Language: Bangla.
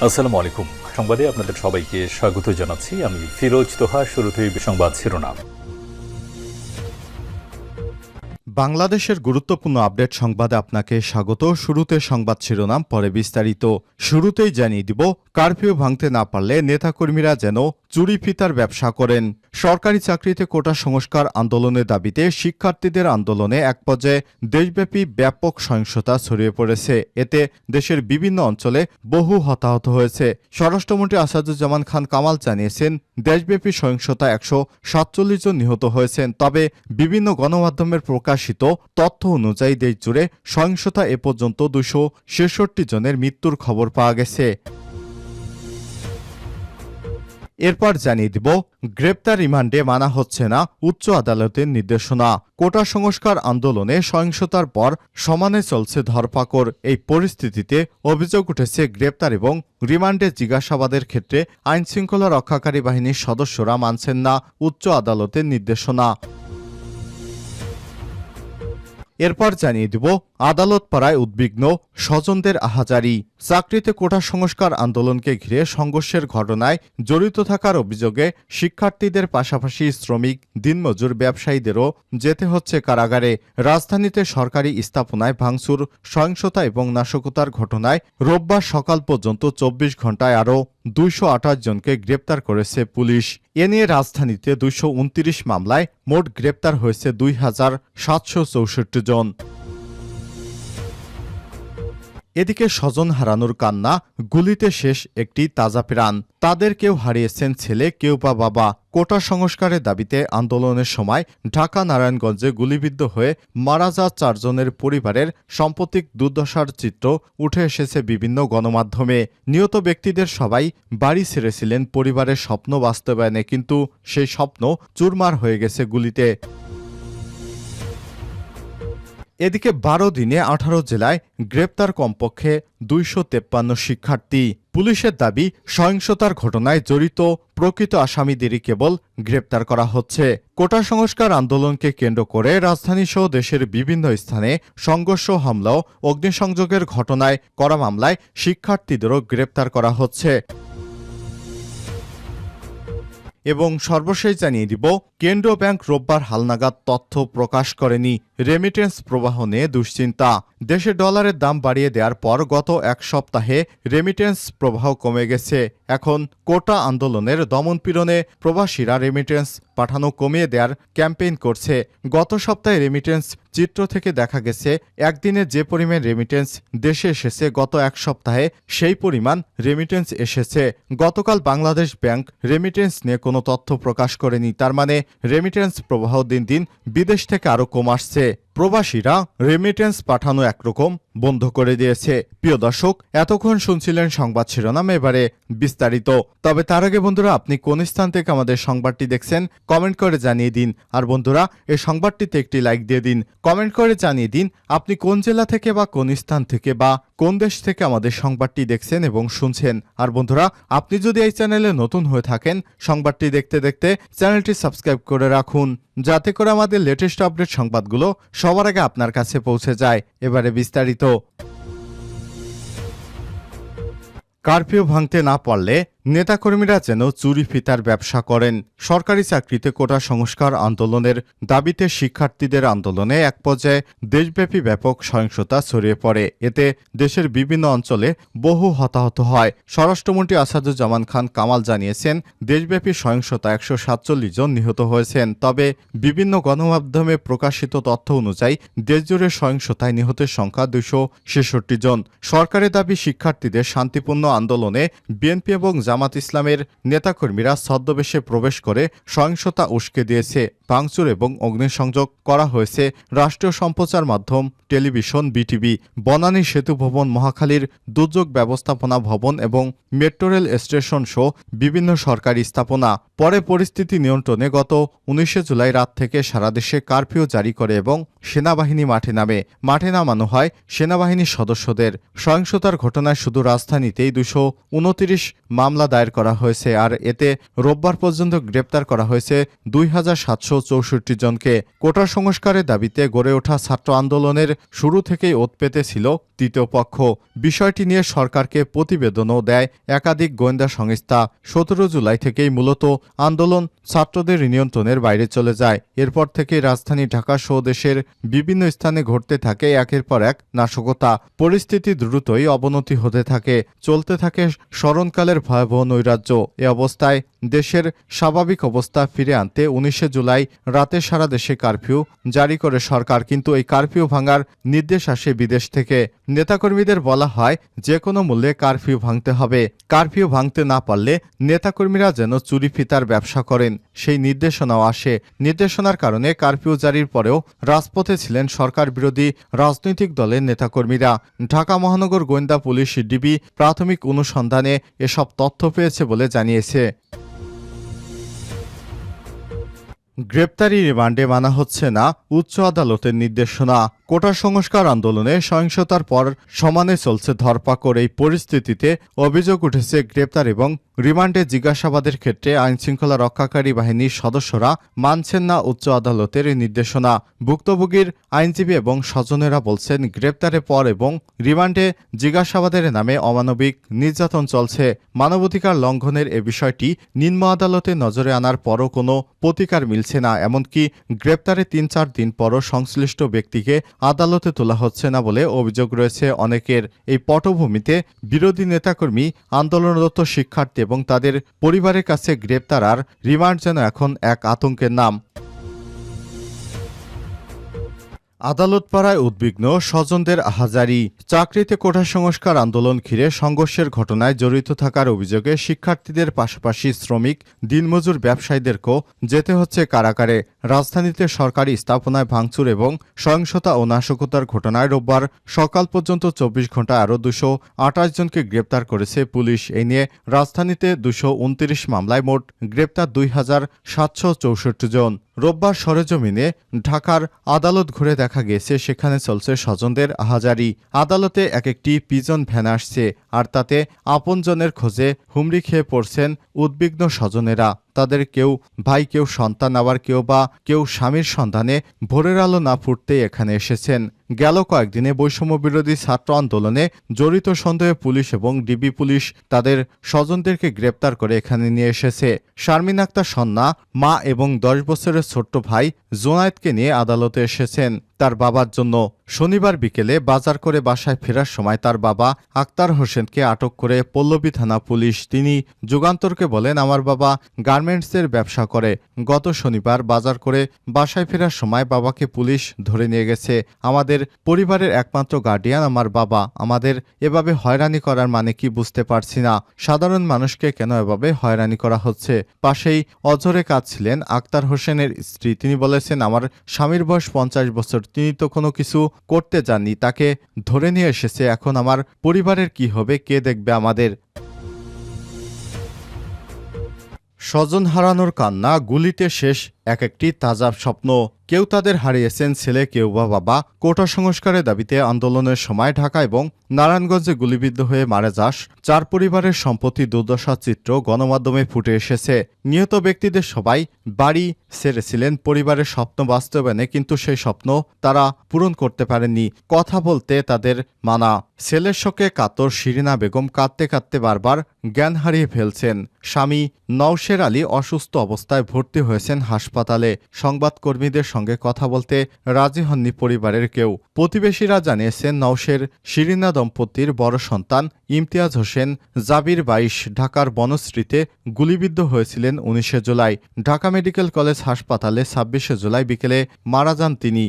আসসালামু আলাইকুম। সংবাদে আপনাদের সবাইকে স্বাগত জানাচ্ছি। আমি ফিরোজ তোহা। শুরুতেই সংবাদ শিরোনাম। বাংলাদেশের গুরুত্বপূর্ণ আপডেট সংবাদে আপনাকে স্বাগত। শুরুতে সংবাদ শিরোনাম, পরে বিস্তারিত। শুরুতেই জানিয়ে দিব, কারফিউ ভাঙতে না পারলে নেতাকর্মীরা যেন চুরি ফিতার ব্যবসা করেন। সরকারি চাকরিতে কোটা সংস্কার আন্দোলনের দাবিতে শিক্ষার্থীদের আন্দোলনে এক পর্যায়ে দেশব্যাপী ব্যাপক সহিংসতা ছড়িয়ে পড়েছে। এতে দেশের বিভিন্ন অঞ্চলে বহু হতাহত হয়েছে। স্বরাষ্ট্রমন্ত্রী আসাদুজ্জামান খান কামাল জানিয়েছেন, দেশব্যাপী সহিংসতা 147 জন নিহত হয়েছেন। তবে বিভিন্ন গণমাধ্যমের প্রকাশিত তথ্য অনুযায়ী দেশজুড়ে সহিংসতা এ পর্যন্ত 266 জনের মৃত্যুর খবর পাওয়া গেছে। এরপর জানিয়ে দিব, গ্রেপ্তার রিমান্ডে মানা হচ্ছে না উচ্চ আদালতের নির্দেশনা। কোটা সংস্কার আন্দোলনে সহিংসতার পর সমানে চলছে ধরপাকড়। এই পরিস্থিতিতে অভিযোগ উঠেছে, গ্রেপ্তার এবং রিমান্ডে জিজ্ঞাসাবাদের ক্ষেত্রে আইনশৃঙ্খলা রক্ষাকারী বাহিনীর সদস্যরা মানছেন না উচ্চ আদালতের নির্দেশনা। এরপর জানিয়ে দিব, আদালত পাড়ায় উদ্বিগ্ন স্বজনদের আহাজারি। চাকরিতে কোটা সংস্কার আন্দোলনকে ঘিরে সংঘর্ষের ঘটনায় জড়িত থাকার অভিযোগে শিক্ষার্থীদের পাশাপাশি শ্রমিক, দিনমজুর, ব্যবসায়ীদেরও যেতে হচ্ছে কারাগারে। রাজধানীতে সরকারি স্থাপনায় ভাঙচুর, সহিংসতা এবং নাশকতার ঘটনায় রোববার সকাল পর্যন্ত 24 ঘণ্টায় আরও 228 জনকে গ্রেপ্তার করেছে পুলিশ। এ নিয়ে রাজধানীতে 229 মামলায় মোট গ্রেপ্তার হয়েছে 2764 জন। এদিকে স্বজন হারানোর কান্না, গুলিতে শেষ একটি তাজা প্রাণ। তাদের কেউ হারিয়েছেন ছেলে, কেউ বা বাবা। কোটা সংস্কারের দাবিতে আন্দোলনের সময় ঢাকা নারায়ণগঞ্জে গুলিবিদ্ধ হয়ে মারা যাওয়া 4 জনের পরিবারের সাম্প্রতিক দুর্দশার চিত্র উঠে এসেছে বিভিন্ন গণমাধ্যমে। নিহত ব্যক্তিদের সবাই বাড়ি ছেড়েছিলেন পরিবারের স্বপ্ন বাস্তবায়নে, কিন্তু সেই স্বপ্ন চুরমার হয়ে গেছে গুলিতে। এদিকে 12 দিনে 18 জেলায় গ্রেপ্তার কমপক্ষে 253 শিক্ষার্থী। পুলিশের দাবি, সহিংসতার ঘটনায় জড়িত প্রকৃত আসামিদেরই কেবল গ্রেপ্তার করা হচ্ছে। কোটা সংস্কার আন্দোলনকে কেন্দ্র করে রাজধানীসহ দেশের বিভিন্ন স্থানে সংঘর্ষ, হামলা ও অগ্নিসংযোগের ঘটনায় করা মামলায় শিক্ষার্থীদেরও গ্রেপ্তার করা হচ্ছে। এবং সর্বশেষ জানিয়ে দিব, কেন্দ্রীয় ব্যাংক রোববার হালনাগাদ তথ্য প্রকাশ করেনি। রেমিটেন্স প্রবাহ নিয়ে দুশ্চিন্তা। দেশে ডলারের দাম বাড়িয়ে দেওয়ার পর গত এক সপ্তাহে রেমিটেন্স প্রবাহ কমে গেছে। এখন কোটা আন্দোলনের দমনপীড়নে প্রবাসীরা রেমিটেন্স পাঠানো কমিয়ে দেওয়ার ক্যাম্পেইন করছে। গত সপ্তাহে রেমিটেন্স চিত্র থেকে দেখা গেছে, একদিনে যে পরিমাণ রেমিটেন্স দেশে এসেছে, গত এক সপ্তাহে সেই পরিমাণ রেমিটেন্স এসেছে। গতকাল বাংলাদেশ ব্যাংক রেমিটেন্স নিয়ে কোনো তথ্য প্রকাশ করেনি। তার মানে রেমিটেন্স প্রবাহ দিন দিন বিদেশ থেকে আরও কম আসছে। প্রবাসীরা রেমিটেন্স পাঠানো একরকম বন্ধ করে দিয়েছে। প্রিয় দর্শক, এতক্ষণ শুনছিলেন সংবাদ শিরোনাম, এবারে বিস্তারিত। তবে তার আগে বন্ধুরা, আপনি কোন স্থান থেকে আমাদের সংবাদটি দেখছেন কমেন্ট করে জানিয়ে দিন। আর বন্ধুরা, এই সংবাদটিতে একটি লাইক দিয়ে দিন। কমেন্ট করে জানিয়ে দিন আপনি কোন জেলা থেকে বা কোন স্থান থেকে বা কোন দেশ থেকে আমাদের সংবাদটি দেখছেন এবং শুনছেন। আর বন্ধুরা, আপনি যদি এই চ্যানেলে নতুন হয়ে থাকেন, সংবাদটি দেখতে দেখতে চ্যানেলটি সাবস্ক্রাইব করে রাখুন, যাতে করে আমাদের লেটেস্ট আপডেট সংবাদগুলো সবার আগে আপনার কাছে পৌঁছে যায়। এবারে বিস্তারিত। কারফিউ ভাঙতে না পারলে নেতাকর্মীরা যেন চুরি ফিতার ব্যবসা করেন। সরকারি চাকরিতে কোটা সংস্কার আন্দোলনের দাবিতে শিক্ষার্থীদের আন্দোলনে এক পর্যায়ে দেশব্যাপী ব্যাপক সহিংসতা ছড়িয়ে পড়ে। এতে দেশের বিভিন্ন অঞ্চলে বহু হতাহত হয়। স্বরাষ্ট্রমন্ত্রী আসাদুজ্জামান খান কামাল জানিয়েছেন, দেশব্যাপী সহিংসতা 147 জন নিহত হয়েছেন। তবে বিভিন্ন গণমাধ্যমে প্রকাশিত তথ্য অনুযায়ী দেশজুড়ে সহিংসতায় নিহতের সংখ্যা 266 জন। সরকারের দাবি, শিক্ষার্থীদের শান্তিপূর্ণ আন্দোলনে বিএনপি এবং জামাত ইসলামের নেতাকর্মীরা ছদ্মবেশে প্রবেশ করে সহিংসতা উস্কে দিয়েছে। ভাঙচুর এবং অগ্নিসংযোগ করা হয়েছে রাষ্ট্রীয় সম্প্রচার মাধ্যম টেলিভিশন বিটিভি, বনানী সেতু ভবন, মহাখালীর দুর্যোগ ব্যবস্থাপনা ভবন এবং মেট্রো রেল স্টেশন সহ বিভিন্ন সরকারি স্থাপনা। পরে পরিস্থিতি নিয়ন্ত্রণে গত 19 জুলাই রাত থেকে সারা দেশে কারফিউ জারি করে এবং সেনাবাহিনী মাঠে নামানো হয় সেনাবাহিনীর সদস্যদের। সহিংসতার ঘটনায় শুধু রাজধানীতেই 229 মামলা দায়ের করা হয়েছে। আর এতে রোববার পর্যন্ত গ্রেপ্তার করা হয়েছে 2764 জনকে। কোটা সংস্কারের দাবিতে গড়ে ওঠা ছাত্র আন্দোলনের শুরু থেকেই ওত পেতে ছিল তৃতীয় পক্ষ। বিষয়টি নিয়ে সরকারকে প্রতিবেদনও দেয় একাধিক গোয়েন্দা সংস্থা। 17 জুলাই থেকেই মূলত আন্দোলন ছাত্রদের নিয়ন্ত্রণের বাইরে চলে যায়। এরপর থেকে রাজধানী ঢাকা সহ দেশের বিভিন্ন স্থানে ঘটতে থাকে একের পর এক নাশকতা। পরিস্থিতি দ্রুতই অবনতি হতে থাকে, চলতে থাকে স্মরণকালের ভয়াবহ নৈরাজ্য। এ অবস্থায় দেশের স্বাভাবিক অবস্থা ফিরে আনতে 19 জুলাই রাতে সারা দেশে কারফিউ জারি করে সরকার। কিন্তু এই কারফিউ ভাঙার নির্দেশ আসে বিদেশ থেকে। নেতাকর্মীদের বলা হয় যে কোনো মূল্যে কারফিউ ভাঙতে হবে। কারফিউ ভাঙতে না পারলে নেতাকর্মীরা যেন চুরি ফিতার ব্যবসা করেন, সেই নির্দেশনাও আসে। নির্দেশনার কারণে কারফিউ জারির পরেও রাজপথে ছিলেন সরকার বিরোধী রাজনৈতিক দলের নেতাকর্মীরা। ঢাকা মহানগর গোয়েন্দা পুলিশ ডিবি প্রাথমিক অনুসন্ধানে এসব তথ্য পেয়েছে বলে জানিয়েছে। গ্রেপ্তারি রিমান্ডে মানা হচ্ছে না উচ্চ আদালতের নির্দেশনা। কোটা সংস্কার আন্দোলনে সহিংসতার পর সমানে চলছে ধরপাকড়। এই পরিস্থিতিতে অভিযোগ উঠেছে গ্রেপ্তার এবং রিমান্ডে জিজ্ঞাসাবাদের ক্ষেত্রে আইনশৃঙ্খলা রক্ষাকারী বাহিনীর সদস্যরা মানছেন না উচ্চ আদালতের নির্দেশনা। ভুক্তভোগীর আইনজীবী এবং স্বজনেরা বলছেন, গ্রেপ্তারের পর এবং রিমান্ডে জিজ্ঞাসাবাদের নামে অমানবিক নির্যাতন চলছে। মানবাধিকার লঙ্ঘনের এ বিষয়টি নিম্ন আদালতে নজরে আনার পরও কোনো প্রতিকার মিলছে না। এমনকি গ্রেপ্তারের ৩-৪ দিন পরও সংশ্লিষ্ট ব্যক্তিকে আদালতে তোলা হচ্ছে না বলে অভিযোগ রয়েছে অনেকের। এই পটভূমিতে বিরোধী নেতাকর্মী, আন্দোলনরত শিক্ষার্থী এবং তাদের পরিবারের কাছে গ্রেপ্তার আর রিমান্ড যেন এখন এক আতঙ্কের নাম। আদালত পাড়ায় উদ্বিগ্ন স্বজনদের আহাজারি। চাকরিতে কোটা সংস্কার আন্দোলন ঘিরে সংঘর্ষের ঘটনায় জড়িত থাকার অভিযোগে শিক্ষার্থীদের পাশাপাশি শ্রমিক, দিনমজুর, ব্যবসায়ীদেরকেও যেতে হচ্ছে কারাগারে। রাজধানীতে সরকারি স্থাপনায় ভাঙচুর এবং সহিংসতা ও নাশকতার ঘটনায় রোববার সকাল পর্যন্ত 24 ঘণ্টায় আরও 228 জনকে গ্রেপ্তার করেছে পুলিশ। এই নিয়ে রাজধানীতে 229 মামলায় মোট গ্রেপ্তার 2764 জন। রোববার সরেজমিনে ঢাকার আদালত ঘুরে দেখা গেছে সেখানে চলছে স্বজনদের আহাজারি। আদালতে এক একটি পিজন ভ্যান আসছে, আর তাতে আপনজনের খোঁজে হুমড়ি খেয়ে পড়ছেন উদ্বিগ্ন স্বজনেরা। তাদের কেউ ভাই, কেউ সন্তান, আবার কেউ স্বামীর সন্ধানে ভোরের আলো না ফুটতেই এখানে এসেছেন। গেল কয়েকদিনে বৈষম্য বিরোধী ছাত্র আন্দোলনে জড়িত সন্দেহে পুলিশ এবং ডিবি পুলিশ তাদের স্বজনদেরকে গ্রেপ্তার করে এখানে নিয়ে এসেছে। শারমিন আক্তার সন্না, মা এবং 10 বছরের ছোট্ট ভাই জোনায়েদকে নিয়ে আদালতে এসেছেন তার বাবার জন্য। শনিবার বিকেলে বাজার করে বাসায় ফেরার সময় তার বাবা আক্তার হোসেনকে আটক করে পল্লবী থানা পুলিশ। তিনি যুগান্তরকে বলেন, আমার বাবা গার্মেন্টসের ব্যবসা করে। গত শনিবার বাজার করে বাসায় ফেরার সময় বাবাকে পুলিশ ধরে নিয়ে গেছে। আমাদের পরিবারের একমাত্র গার্ডিয়ান আমার বাবা। আমাদের এভাবে হয়রানি করার মানে কি বুঝতে পারছি না। সাধারণ মানুষকে কেন এভাবে হয়রানি করা হচ্ছে। পাশেই অঝরে কাঁদছিলেন আক্তার হোসেনের স্ত্রী। তিনি বলেছেন, আমার স্বামীর বয়স 50 বছর, তিনি তো কোনো কিছু করতে যাননি, তাকে ধরে নিয়ে এসেছে। এখন আমার পরিবারের কি হবে, কে দেখবে আমাদের? স্বজন হারানোর কান্না, গুলিতে শেষ এক একটি তাজা স্বপ্ন। কেউ তাদের হারিয়েছেন ছেলে, কেউ বা বাবা। কোটা সংস্কারের দাবিতে আন্দোলনের সময় ঢাকা এবং নারায়ণগঞ্জে গুলিবিদ্ধ হয়ে মারা যাস 4 পরিবারের সম্পত্তি দুর্দশার চিত্র গণমাধ্যমে ফুটে এসেছে। নিহত ব্যক্তিদের সবাই বাড়ি ছেড়েছিলেন পরিবারের স্বপ্ন বাস্তবায়নে, কিন্তু সেই স্বপ্ন তারা পূরণ করতে পারেননি। কথা বলতে তাদের মানা। ছেলের শোকে কাতর শিরিনা বেগম কাঁদতে কাঁদতে বারবার জ্ঞান হারিয়ে ফেলছেন। স্বামী নওশের আলী অসুস্থ অবস্থায় ভর্তি হয়েছেন হাসপাতালে। সংবাদকর্মীদের সঙ্গে কথা বলতে রাজি হননি পরিবারের কেউ। প্রতিবেশীরা জানিয়েছেন, নওশের শিরিনা দম্পতির বড় সন্তান ইমতিয়াজ হোসেন জাবির 22 ঢাকার বনশ্রীতে গুলিবিদ্ধ হয়েছিলেন 19 জুলাই। ঢাকা মেডিকেল কলেজ হাসপাতালে 26 জুলাই বিকেলে মারা যান তিনি।